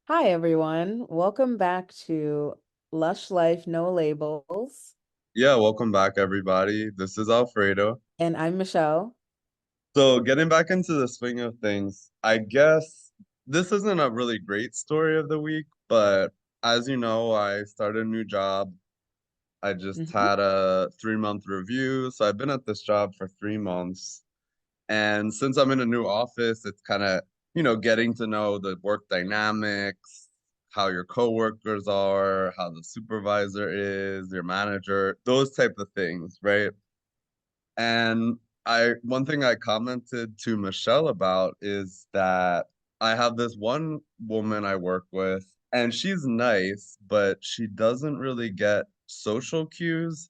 Hi, everyone. Welcome back to Lush Life No Labels. Yeah, welcome back, everybody. This is Alfredo. And I'm Michelle. So, getting back into the swing of things, I guess this isn't a really great story of the week, but as you know, I started a new job. I just Mhm. had a 3-month review. So, I've been at this job for 3 months. And since I'm in a new office, it's kind of, getting to know the work dynamics, how your coworkers are, how the supervisor is, your manager, those type of things, right? And one thing I commented to Michelle about is that I have this one woman I work with, and she's nice, but she doesn't really get social cues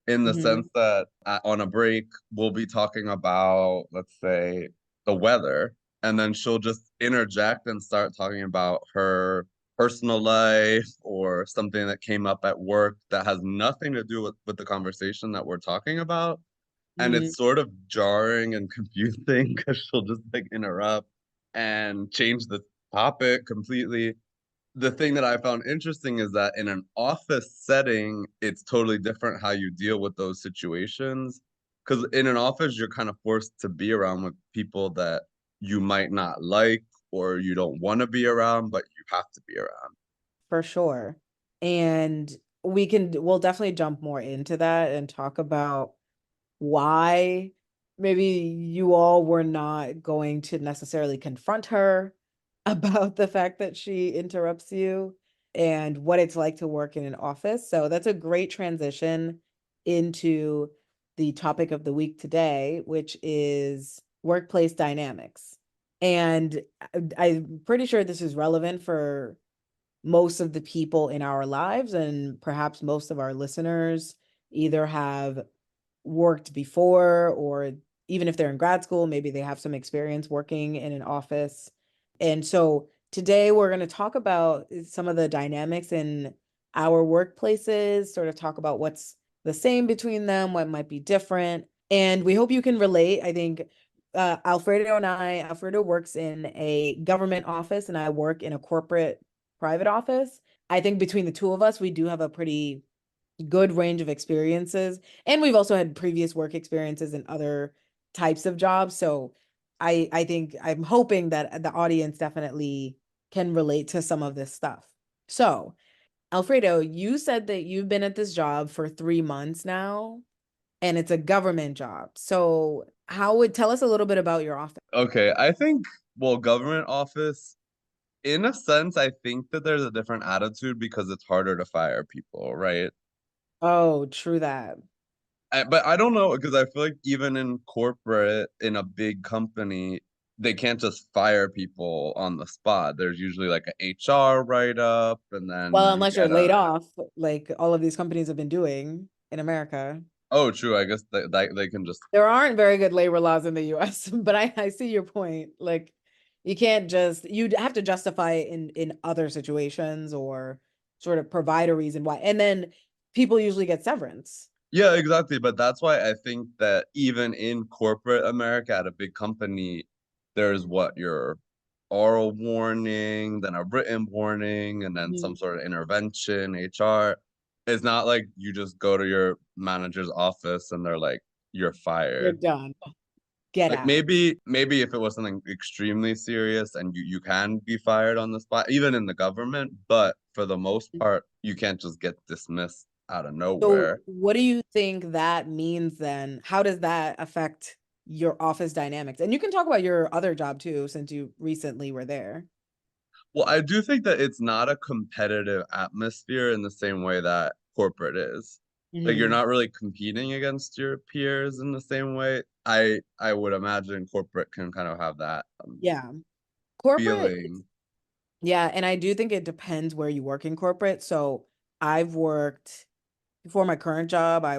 in the Mhm. sense that on a break, we'll be talking about, let's say, the weather, and then she'll just interject and start talking about her personal life or something that came up at work that has nothing to do with the conversation that we're talking about. And Mhm. it's sort of jarring and confusing because she'll just like interrupt and change the topic completely. The thing that I found interesting is that in an office setting, it's totally different how you deal with those situations. Because in an office, you're kind of forced to be around with people that you might not like or you don't want to be around, but you have to be around. For sure. And we'll definitely jump more into that and talk about why maybe you all were not going to necessarily confront her about the fact that she interrupts you and what it's like to work in an office. So that's a great transition into the topic of the week today, which is workplace dynamics. And I'm pretty sure this is relevant for most of the people in our lives, and perhaps most of our listeners either have worked before, or even if they're in grad school, maybe they have some experience working in an office. And so today we're going to talk about some of the dynamics in our workplaces, sort of talk about what's the same between them, what might be different. And we hope you can relate. I think Alfredo works in a government office, and I work in a corporate private office. I think between the two of us, we do have a pretty good range of experiences. And we've also had previous work experiences in other types of jobs. So I think I'm hoping that the audience definitely can relate to some of this stuff. So, Alfredo, you said that you've been at this job for 3 months now, and it's a government job. So, how would tell us a little bit about your office? Okay, I think, well, government office, in a sense, I think that there's a different attitude because it's harder to fire people, right? Oh, true that. But I don't know because I feel like even in corporate, in a big company, they can't just fire people on the spot. There's usually like a HR write-up, and then Well, you unless you're get laid a. off, like all of these companies have been doing in America. Oh, true. I guess they can just. There aren't very good labor laws in the US, but I see your point. Like you can't just you'd have to justify it in other situations or sort of provide a reason why. And then people usually get severance. Yeah, exactly. But that's why I think that even in corporate America at a big company, there's what your oral warning, then a written warning, and then some Mhm. sort of intervention, HR. It's not like you just go to your manager's office and they're like, you're You're fired. done. Get Like out. maybe if it was something extremely serious and you can be fired on the spot, even in the government, but for the most part, you can't just get dismissed out of So nowhere. what do you think that means then? How does that affect your office dynamics? And you can talk about your other job too, since you recently were there. Well, I do think that it's not a competitive atmosphere in the same way that corporate is. Like you're Mhm. not really competing against your peers in the same way. I would imagine corporate can kind of have that Yeah. Corporate. feeling. Yeah, and I do think it depends where you work in corporate. So I've worked before my current job, I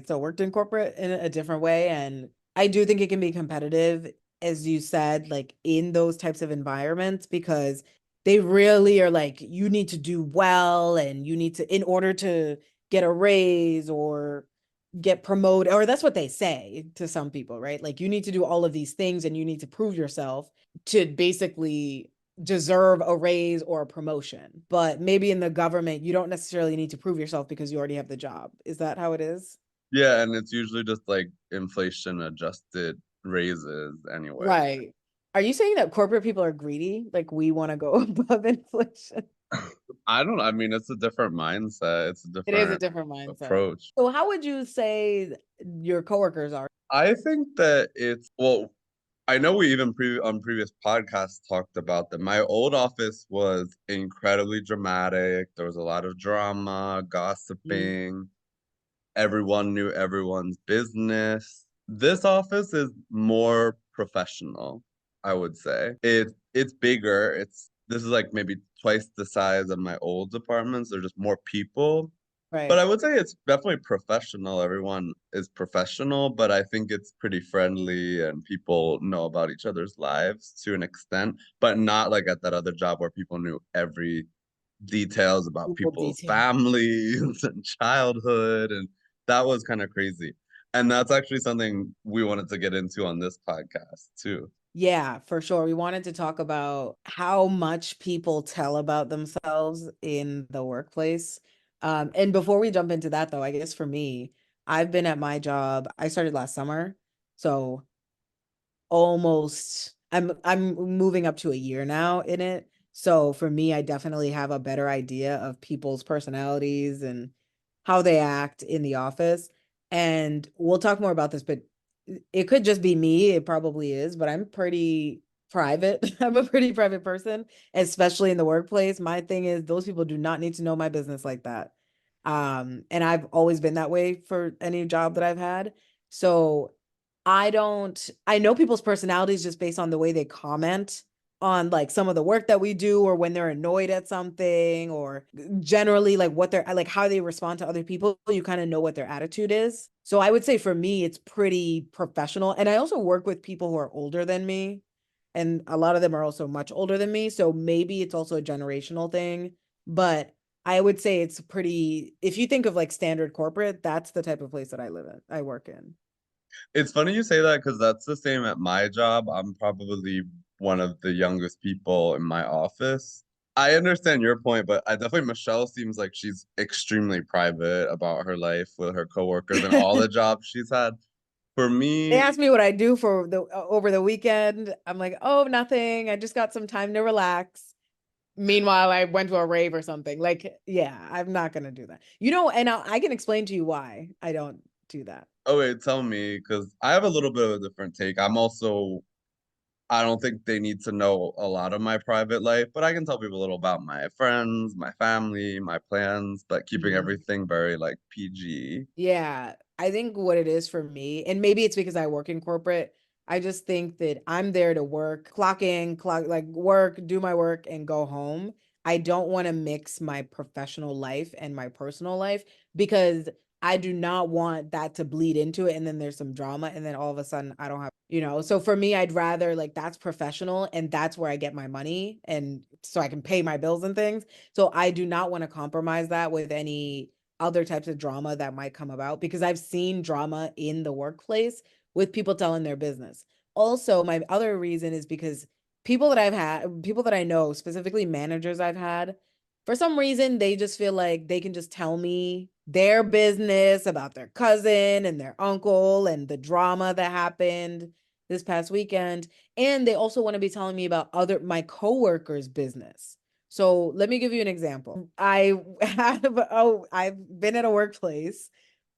still worked in corporate in a different way. And I do think it can be competitive, as you said, like in those types of environments, because they really are like, you need to do well and you need to, in order to get a raise or get promoted, or that's what they say to some people, right? Like you need to do all of these things and you need to prove yourself to basically deserve a raise or a promotion. But maybe in the government, you don't necessarily need to prove yourself because you already have the job. Is that how it is? Yeah, and it's usually just like inflation adjusted raises anyway. Right. Are you saying that corporate people are greedy? Like we want to go above inflation? I don't know. I mean, it's a different mindset. It's a It is a different different mindset. approach. So how would you say your coworkers are? I think that it's well, I know we even on previous podcasts talked about that. My old office was incredibly dramatic. There was a lot of drama, Mm. gossiping. Everyone knew everyone's business. This office is more professional, I would say. It's bigger. It's this is like maybe twice the size of my old apartments. There's just more people. But Right. I would say it's definitely professional. Everyone is professional, but I think it's pretty friendly and people know about each other's lives to an extent, but not like at that other job where people knew every details about People people's detail. families and childhood, and that was kind of crazy. And that's actually something we wanted to get into on this podcast too. Yeah, for sure. We wanted to talk about how much people tell about themselves in the workplace. And before we jump into that, though, I guess for me, I've been at my job. I started last summer, so almost I'm moving up to a year now in it. So for me, I definitely have a better idea of people's personalities and how they act in the office. And we'll talk more about this, but it could just be me. It probably is, but I'm pretty private. I'm a pretty private person, especially in the workplace. My thing is those people do not need to know my business like that. And I've always been that way for any job that I've had. So I know people's personalities just based on the way they comment on like some of the work that we do or when they're annoyed at something or generally like what they're like how they respond to other people. You kind of know what their attitude is. So I would say for me, it's pretty professional. And I also work with people who are older than me. And a lot of them are also much older than me. So maybe it's also a generational thing. But I would say it's pretty, if you think of like standard corporate, that's the type of place that I live in, I work in. It's funny you say that because that's the same at my job. I'm probably one of the youngest people in my office. I understand your point, but I definitely Michelle seems like she's extremely private about her life with her coworkers and all the jobs she's had. For They me, asked me what I do for the over the weekend. I'm like, oh, nothing. I just got some time to relax. Meanwhile, I went to a rave or something. Like, yeah, I'm not gonna do that. And I can explain to you why I don't do that. oh wait, tell me, because I have a little bit of a different take. I don't think they need to know a lot of my private life, but I can tell people a little about my friends, my family, my plans, but keeping Mhm. everything very like PG. Yeah, I think what it is for me, and maybe it's because I work in corporate, I just think that I'm there to work, clock in, clock like work, do my work, and go home. I don't want to mix my professional life and my personal life because I do not want that to bleed into it. And then there's some drama, and then all of a sudden I don't have. So for me, I'd rather like that's professional and that's where I get my money and so I can pay my bills and things. So I do not want to compromise that with any other types of drama that might come about because I've seen drama in the workplace with people telling their business. Also, my other reason is because people that I know, specifically managers I've had, for some reason, they just feel like they can just tell me their business about their cousin and their uncle and the drama that happened this past weekend. And they also want to be telling me about my coworkers' business. So let me give you an example. I've been at a workplace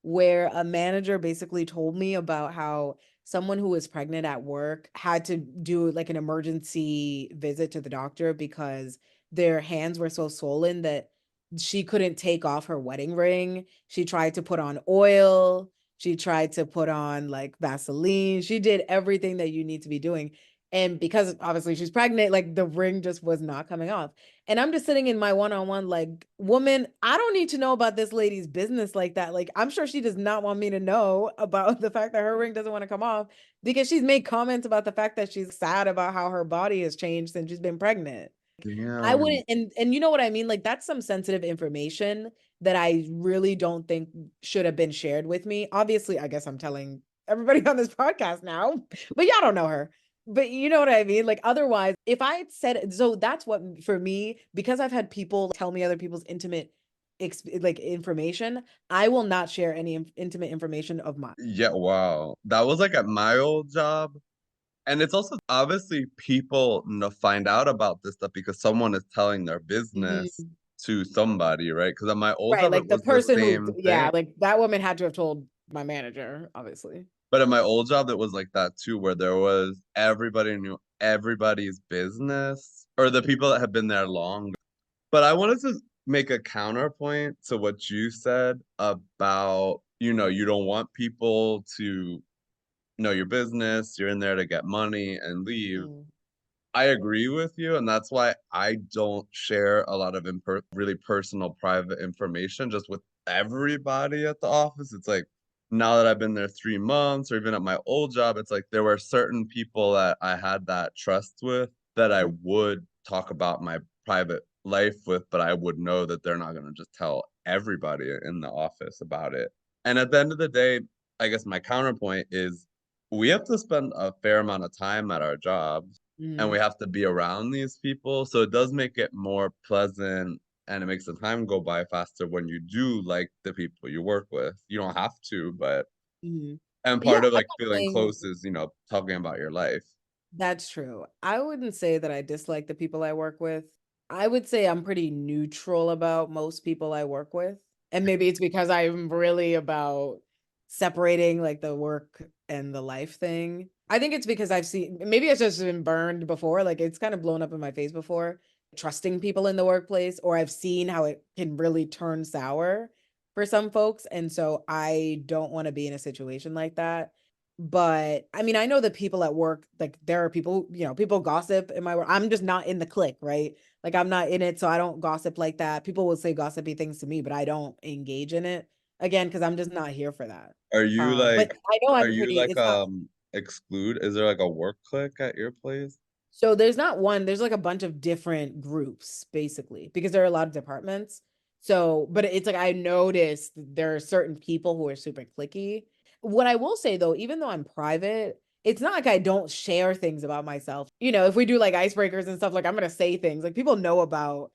where a manager basically told me about how someone who was pregnant at work had to do like an emergency visit to the doctor because their hands were so swollen that she couldn't take off her wedding ring. She tried to put on oil. She tried to put on like Vaseline. She did everything that you need to be doing. And because obviously she's pregnant, like the ring just was not coming off. And I'm just sitting in my one-on-one, like, woman, I don't need to know about this lady's business like that. Like, I'm sure she does not want me to know about the fact that her ring doesn't want to come off because she's made comments about the fact that she's sad about how her body has changed since she's been pregnant. I Damn. wouldn't, and you know what I mean? Like, that's some sensitive information that I really don't think should have been shared with me. Obviously, I guess I'm telling everybody on this podcast now, but y'all don't know her. But you know what I mean? Like otherwise, if I had said it, so that's what for me, because I've had people tell me other people's intimate like information, I will not share any intimate information of mine. Yeah, wow. That was like at my old job. And it's also obviously people find out about this stuff because someone is telling their business Mhm. to somebody, right? Because at my old Right, job, it like the was the person who, same yeah, thing. like that woman had to have told my manager, obviously. But at my old job, it was like that too, where there was everybody knew everybody's business or the people that had been there long. But I wanted to make a counterpoint to what you said about, you don't want people to know your business. You're in there to get money and leave. Mm, I agree with you, and that's why I don't share a lot of really personal, private information just with everybody at the office. It's like now that I've been there 3 months, or even at my old job, it's like there were certain people that I had that trust with that I mhm, would talk about my private life with, but I would know that they're not going to just tell everybody in the office about it. And at the end of the day, I guess my counterpoint is we have to spend a fair amount of time at our jobs and we mm, have to be around these people. So it does make it more pleasant and it makes the time go by faster when you do like the people you work with. You don't have to, but mhm. and Yeah, part of I'm like not feeling saying close is, talking about your life. that's true. I wouldn't say that I dislike the people I work with. I would say I'm pretty neutral about most people I work with. And maybe it's because I'm really about separating like the work and the life thing. I think it's because I've seen, maybe it's just been burned before, like it's kind of blown up in my face before, trusting people in the workplace, or I've seen how it can really turn sour for some folks. And so I don't want to be in a situation like that. But I mean, I know that people at work, like there are people, people gossip in my work. I'm just not in the clique, right? Like I'm not in it, so I don't gossip like that. People will say gossipy things to me, but I don't engage in it again because I'm just not here for that. Are you But like I know are I'm you pretty, like it's not exclude? Is there like a work clique at your place? so there's not one, there's like a bunch of different groups basically because there are a lot of departments. So, but it's like I noticed there are certain people who are super clicky. What I will say though, even though I'm private, it's not like I don't share things about myself. If we do like icebreakers and stuff, like I'm gonna say things like people know about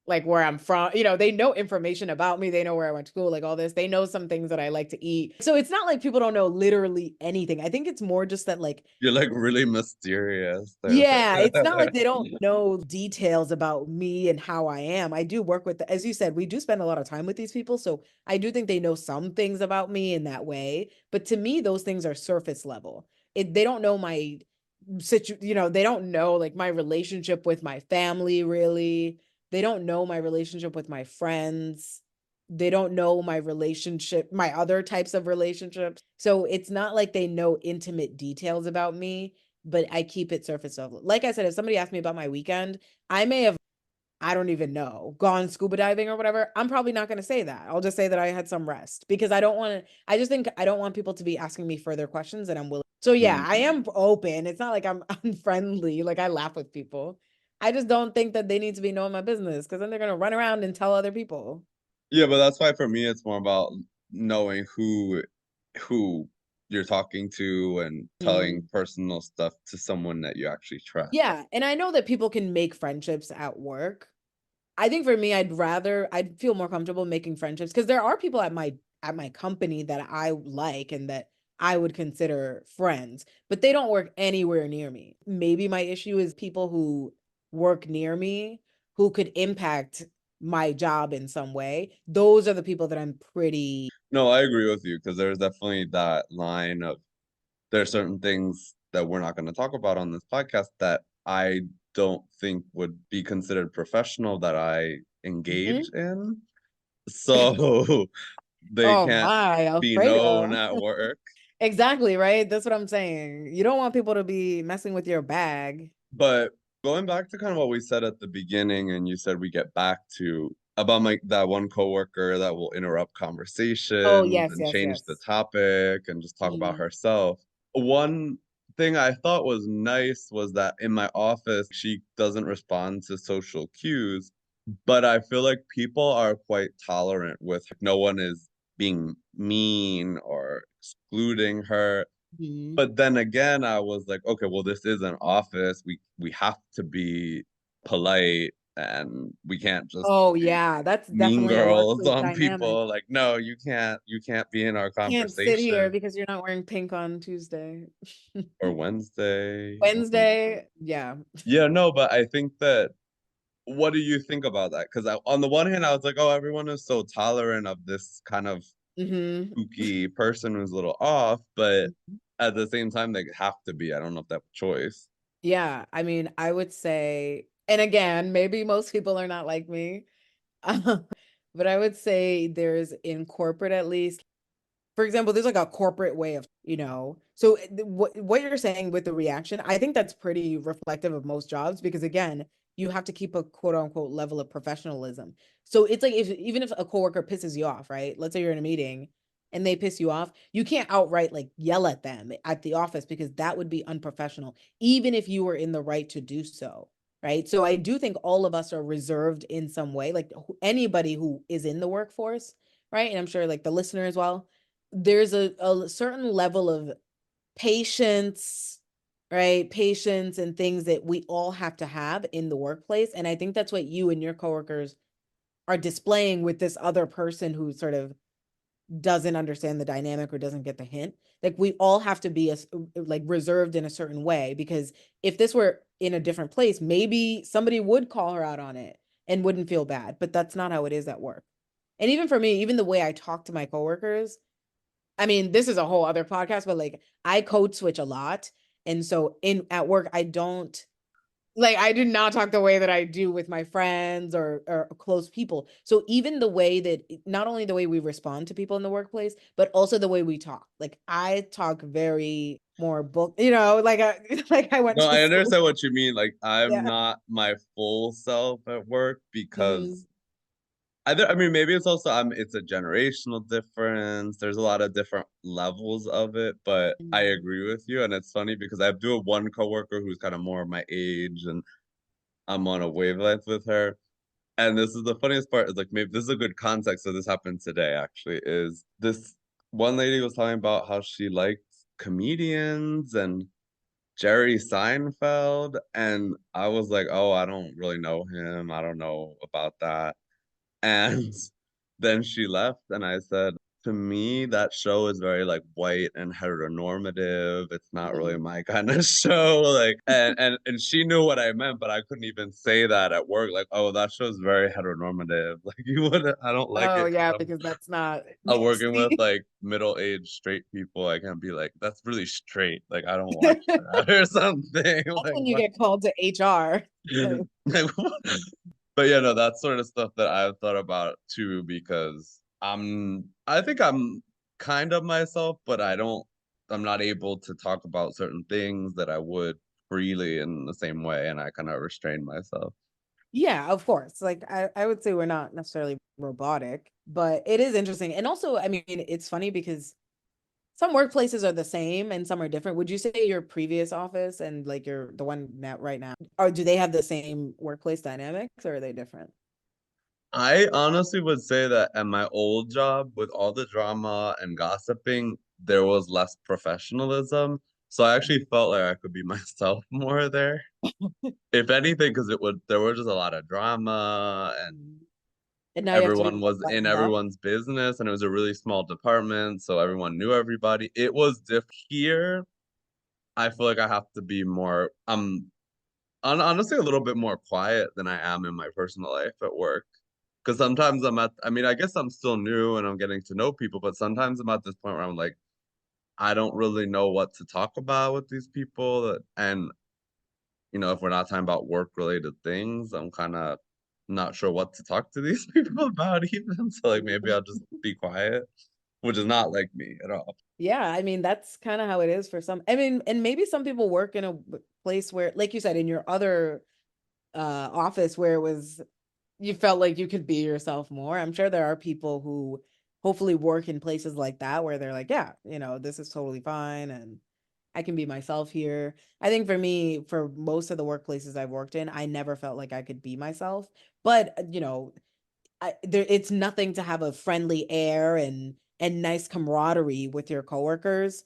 like where I'm from. They know information about me. They know where I went to school, like all this. They know some things that I like to eat. So it's not like people don't know literally anything. I think it's more just that like You're like really mysterious. They're yeah, it's not like like they don't know details about me and how I am. I do work with, as you said, we do spend a lot of time with these people. So I do think they know some things about me in that way. But to me, those things are surface level. They don't know my they don't know like my relationship with my family, really. They don't know my relationship with my friends. They don't know my other types of relationships. So it's not like they know intimate details about me, but I keep it surface level. Like I said, if somebody asked me about my weekend, I may have, I don't even know, gone scuba diving or whatever. I'm probably not going to say that. I'll just say that I had some rest because I don't want to, I just think I don't want people to be asking me further questions and I'm willing. So yeah, I Mhm. am open. It's not like I'm unfriendly. Like I laugh with people. I just don't think that they need to be knowing my business because then they're going to run around and tell other people. Yeah, but that's why for me it's more about knowing who you're talking to and telling Mhm. personal stuff to someone that you actually trust. Yeah. And I know that people can make friendships at work. I think for me, I'd feel more comfortable making friendships because there are people at my company that I like and that I would consider friends, but they don't work anywhere near me. Maybe my issue is people who work near me who could impact my job in some way. Those are the people that I'm pretty. No, I agree with you because there's definitely that line of there are certain things that we're not going to talk about on this podcast that I don't think would be considered professional that I engage Mhm. in. So they Oh can't my, be known Alfredo. at work. Exactly, right? That's what I'm saying. You don't want people to be messing with your bag. But going back to kind of what we said at the beginning, and you said we get back to about my that one coworker that will interrupt Oh, conversations yes, and yes, change the yes. topic and just talk about Mhm. herself. One thing I thought was nice was that in my office, she doesn't respond to social cues, but I feel like people are quite tolerant with no one is being mean or excluding her. Mhm. But then again, I was like, okay, well, this is an office. We have to be polite and we can't just Oh be yeah, that's mean definitely a girls workplace on dynamic. people. Like, no, you can't be in our Can't sit here conversation because you're not wearing pink on Tuesday. or Wednesday. Wednesday, yeah. Yeah, no, but I think that what do you think about that? Because on the one hand, I was like, oh, everyone is so tolerant of this kind of Hmm. kooky person who's a little off, but at the same time, they have to be. I don't know if they have a choice. Yeah, I mean, I would say, and again, maybe most people are not like me, but I would say there's in corporate at least, for example, there's like a corporate way of, so what you're saying with the reaction, I think that's pretty reflective of most jobs because again, you have to keep a quote unquote level of professionalism. So it's like if even if a coworker pisses you off, right? Let's say you're in a meeting and they piss you off, you can't outright like yell at them at the office because that would be unprofessional, even if you were in the right to do so. Right. So I do think all of us are reserved in some way, like anybody who is in the workforce, right? And I'm sure like the listener as well, there's a certain level of patience, right? Patience and things that we all have to have in the workplace. And I think that's what you and your coworkers are displaying with this other person who sort of doesn't understand the dynamic or doesn't get the hint. Like we all have to be like reserved in a certain way because if this were in a different place, maybe somebody would call her out on it and wouldn't feel bad, but that's not how it is at work. And even for me, even the way I talk to my coworkers, I mean, this is a whole other podcast, but like I code switch a lot. And so in at work, I don't like I do not talk the way that I do with my friends or close people. So even the way that not only the way we respond to people in the workplace, but also the way we talk. Like I talk very more book, like like I went No, to I school. understand what you mean. Like, I'm Yeah. not my full self at work Mm, because I mean, maybe it's also it's a generational difference. There's a lot of different levels of it, but I mm, agree with you. And it's funny because I do have one coworker who's kind of more my age and I'm on a wavelength with her. And this is the funniest part is like maybe this is a good context. So this happened today actually, is this one lady was talking about how she liked comedians and Jerry Seinfeld. And I was like, oh, I don't really know him. I don't know about that. And then she left, and I said, to me, that show is very like white and heteronormative. It's not really mm. my kind of show. Like, and she knew what I meant, but I couldn't even say that at work. Like, oh, that show's very heteronormative. Like, you would, I don't like Oh it because yeah, because that's not I'm working with see, like middle-aged straight people. I can't be like, that's really straight. Like, I don't watch that or something. that's Like, when you what? get called to HR. Like, but yeah, no, that's sort of stuff that I've thought about too because I think I'm kind of myself, but I'm not able to talk about certain things that I would freely in the same way, and I kind of restrain myself. Yeah, of course. Like I would say we're not necessarily robotic, but it is interesting. And also, I mean, it's funny because some workplaces are the same and some are different. Would you say your previous office and like your the one now right now, or do they have the same workplace dynamics or are they different? I honestly would say that at my old job, with all the drama and gossiping, there was less professionalism. So I actually felt like I could be myself more there. If anything, because there was just a lot of drama and Mm. And now you have to be everyone was in buttoned up. everyone's business and it was a really small department, so everyone knew everybody. It was different here. I feel like I have to be more honestly a little bit more quiet than I am in my personal life at work. Because sometimes I mean, I guess I'm still new and I'm getting to know people, but sometimes I'm at this point where I'm like, I don't really know what to talk about with these people. And if we're not talking about work related things, I'm kind of not sure what to talk to these people about even. So like maybe I'll just be quiet, which is not like me at all. Yeah, I mean, that's kind of how it is for some. I mean, and maybe some people work in a place where, like you said, in your other office where it was you felt like you could be yourself more. I'm sure there are people who hopefully work in places like that where they're like, yeah, this is totally fine and I can be myself here. I think for me, for most of the workplaces I've worked in, I never felt like I could be myself. But, it's nothing to have a friendly air and nice camaraderie with your coworkers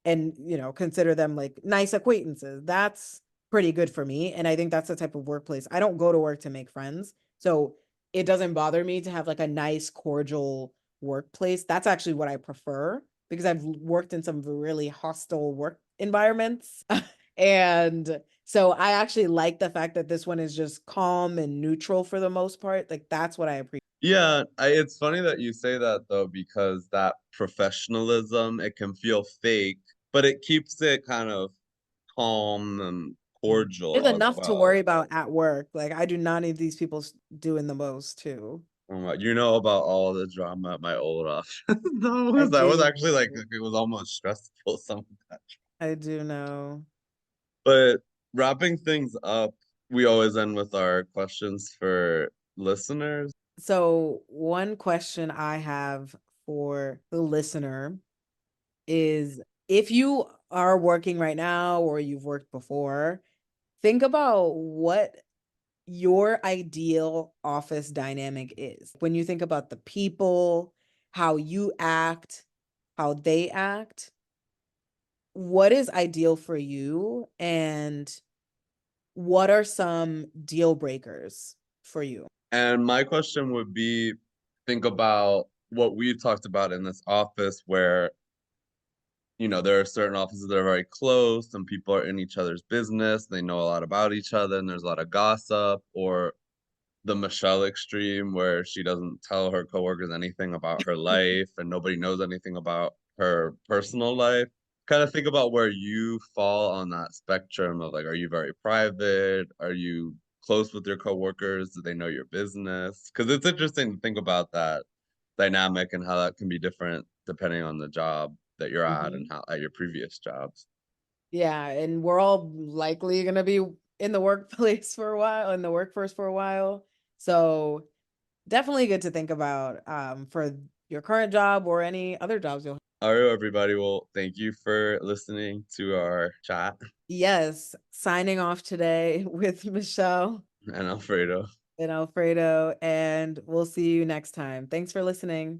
and, consider them like nice acquaintances. That's pretty good for me. And I think that's the type of workplace. I don't go to work to make friends. So it doesn't bother me to have like a nice, cordial workplace. That's actually what I prefer because I've worked in some really hostile work environments. And so I actually like the fact that this one is just calm and neutral for the most part. Like that's what I appreciate. Yeah, it's funny that you say that though, because that professionalism, it can feel fake, but it keeps it kind of calm and There's cordial as enough to worry well. about at work. Like I do not need these people doing the most too. You know about all the drama at my old office. I That was do. actually like it was almost stressful some of that. I do know. But wrapping things up, we always end with our questions for listeners. So, one question I have for the listener is if you are working right now or you've worked before, think about what your ideal office dynamic is. When you think about the people, how you act, how they act, what is ideal for you and what are some deal breakers for you? And my question would be, think about what we've talked about in this office where, there are certain offices that are very close and people are in each other's business. They know a lot about each other and there's a lot of gossip, or the Michelle extreme where she doesn't tell her coworkers anything about her life and nobody knows anything about her personal life. Kind of think about where you fall on that spectrum of like, are you very private? Are you close with your coworkers? Do they know your business? Because it's interesting to think about that dynamic and how that can be different depending on the job that you're at and Mhm. how at your previous jobs. Yeah, and we're all likely going to be in the workplace for a while, in the workforce for a while. So definitely good to think about for your current job or any other jobs you'll. All right, everybody. Well, thank you for listening to our chat Yes, signing off today with Michelle and Alfredo. and Alfredo, and we'll see you next time. Thanks for listening.